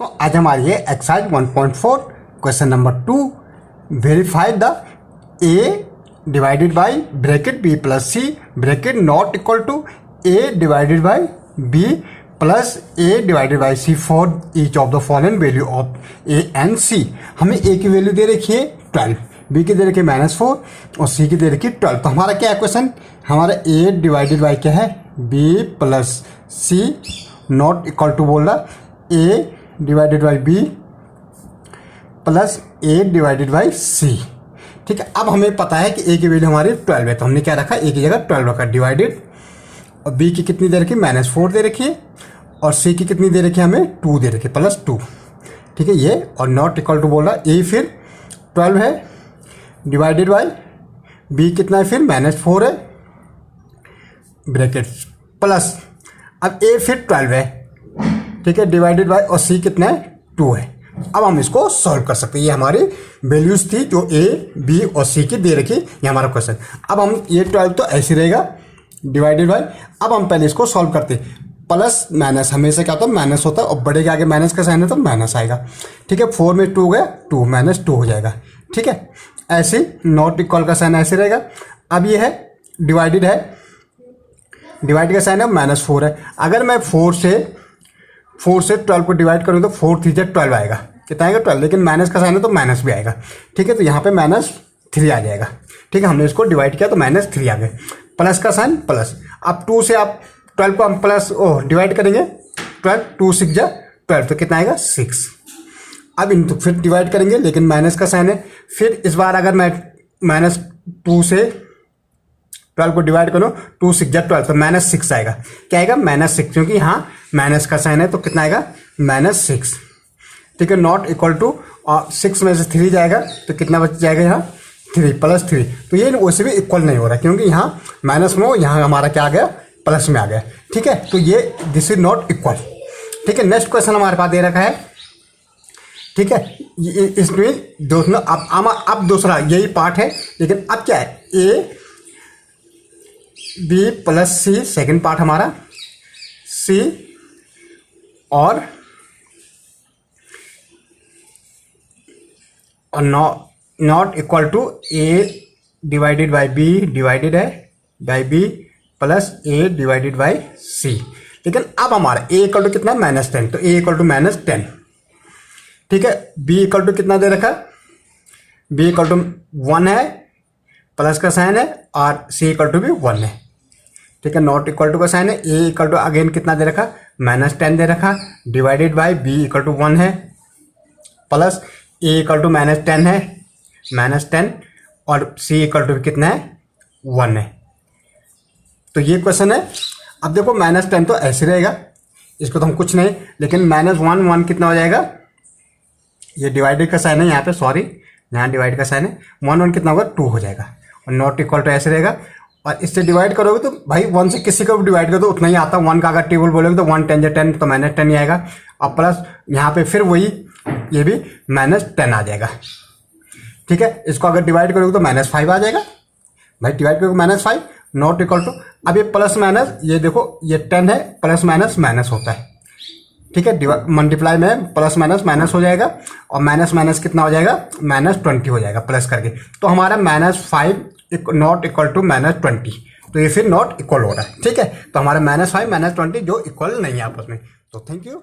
तो आज हमारी है exercise 1.4 question number 2। Verify the A divided by bracket B plus C bracket not equal to A divided by B plus A divided by C for each of the following value of A and C. हमें A की value दे रखी है 12, B की दे रखी है -4 और सी की दे रखी है 12। तो हमारा क्या है क्वेश्चन, हमारा ए डिवाइडेड बाई क्या है B plus C not equal to बोल रहा A divided by B plus A divided by C. ठीक है, अब हमें पता है कि ए की वैल्यू हमारी 12 है, तो हमने क्या रखा, ए की जगह 12 रखा डिवाइडेड, और बी की कितनी दे रखी -4 दे रखी है, और सी की कितनी दे रखी है हमें 2 दे रखी है +2। ठीक है, ये और नॉट इक्वल टू बोल रहा ए फिर 12 है डिवाइडेड बाई बी कितना है फिर -4 है ब्रैकेट प्लस, अब ए फिर 12 है, ठीक है, डिवाइडेड बाय और सी कितना है 2 है। अब हम इसको सॉल्व कर सकते हैं। ये हमारी वैल्यूज थी जो ए बी और सी की दे रखी, ये हमारा क्वेश्चन। अब हम ये 12 तो ऐसे रहेगा डिवाइडेड बाय, अब हम पहले इसको सॉल्व करते हैं। प्लस माइनस हमेशा क्या होता है माइनस होता है, और बड़े के आगे माइनस का साइन है तो माइनस आएगा। ठीक है, 4 में 2 गया 2 -2 हो जाएगा। ठीक है, ऐसे नॉट इक्वल का साइन ऐसे रहेगा। अब ये है डिवाइडेड है, डिवाइड का साइन है -4 है। अगर मैं 4 से 12 को डिवाइड करूँ तो 4 3 12 आएगा, कितना आएगा 12, लेकिन माइनस का साइन है तो माइनस भी आएगा। ठीक है, तो यहाँ पे -3 आ जाएगा। ठीक है, हमने इसको डिवाइड किया तो -3 आ गए, प्लस का साइन प्लस। अब 2 से आप 12 को हम प्लस डिवाइड करेंगे, 12 2 6 12 तो कितना आएगा 6। अब इन तो फिर डिवाइड करेंगे लेकिन माइनस का साइन है, फिर इस बार अगर मैं -2 से 12 को डिवाइड करो 2 6 12 तो -6 आएगा। क्या आएगा -6, क्योंकि यहाँ माइनस का साइन है तो कितना आएगा -6। ठीक है, नॉट इक्वल टू, और 6 में से 3 जाएगा तो कितना बच जाएगा यहाँ 3 +3। तो ये वैसे भी इक्वल नहीं हो रहा क्योंकि यहाँ माइनस में हो, यहाँ हमारा क्या आ गया प्लस में आ गया। ठीक है, तो ये दिस इज नॉट इक्वल। ठीक है, नेक्स्ट क्वेश्चन हमारे पास दे रखा है। ठीक है, इसमें दोनों अब दूसरा यही पार्ट है, लेकिन अब क्या है A B plus C second part हमारा, सी और not equal to A divided by B divided है by B plus A divided by C. लेकिन अब हमारा ए इक्वल टू कितना है -10, तो ए इक्वल टू -10। ठीक है, बी इक्वल टू कितना दे रखा, बी इक्वल टू 1 है, प्लस का साइन है, और सी इक्वल टू भी 1 है। ठीक है, नॉट इक्वल टू का साइन है, ए इक्वल टू अगेन कितना दे रखा -10 दे रखा, divided by B equal to 1 है, प्लस ए इक्वल टू -10 है -10, और सी इक्वल टू कितना है 1 है। तो ये क्वेश्चन है। अब देखो -10 तो ऐसे रहेगा, इसको तो हम कुछ नहीं, लेकिन -1 कितना हो जाएगा, ये डिवाइडेड का साइन है यहाँ पे, सॉरी यहाँ डिवाइड का साइन है, 1 कितना होगा 2 हो जाएगा, और नॉट इक्वल टू ऐसे रहेगा। और इससे डिवाइड करोगे तो भाई 1 से किसी को भी डिवाइड करो तो उतना ही आता है। 1 का अगर टेबल बोलोगे तो 1 10 10 तो -10 ही आएगा, और प्लस यहाँ पे फिर वही ये भी -10 आ जाएगा। ठीक है, इसको अगर डिवाइड करोगे तो -5 आ जाएगा, भाई डिवाइड करोगे -5 नॉट इक्वल टू। अब ये प्लस माइनस, ये देखो ये 10 है, प्लस माइनस माइनस होता है। ठीक है, मल्टीप्लाई में प्लस माइनस माइनस हो जाएगा, और माइनस माइनस कितना हो जाएगा -20 हो जाएगा प्लस करके। तो हमारा -5 नॉट इक्वल टू -20, तो ये फिर नॉट इक्वल हो रहा है। ठीक है, तो हमारा -5 -20 जो इक्वल नहीं है आपस में। तो थैंक यू।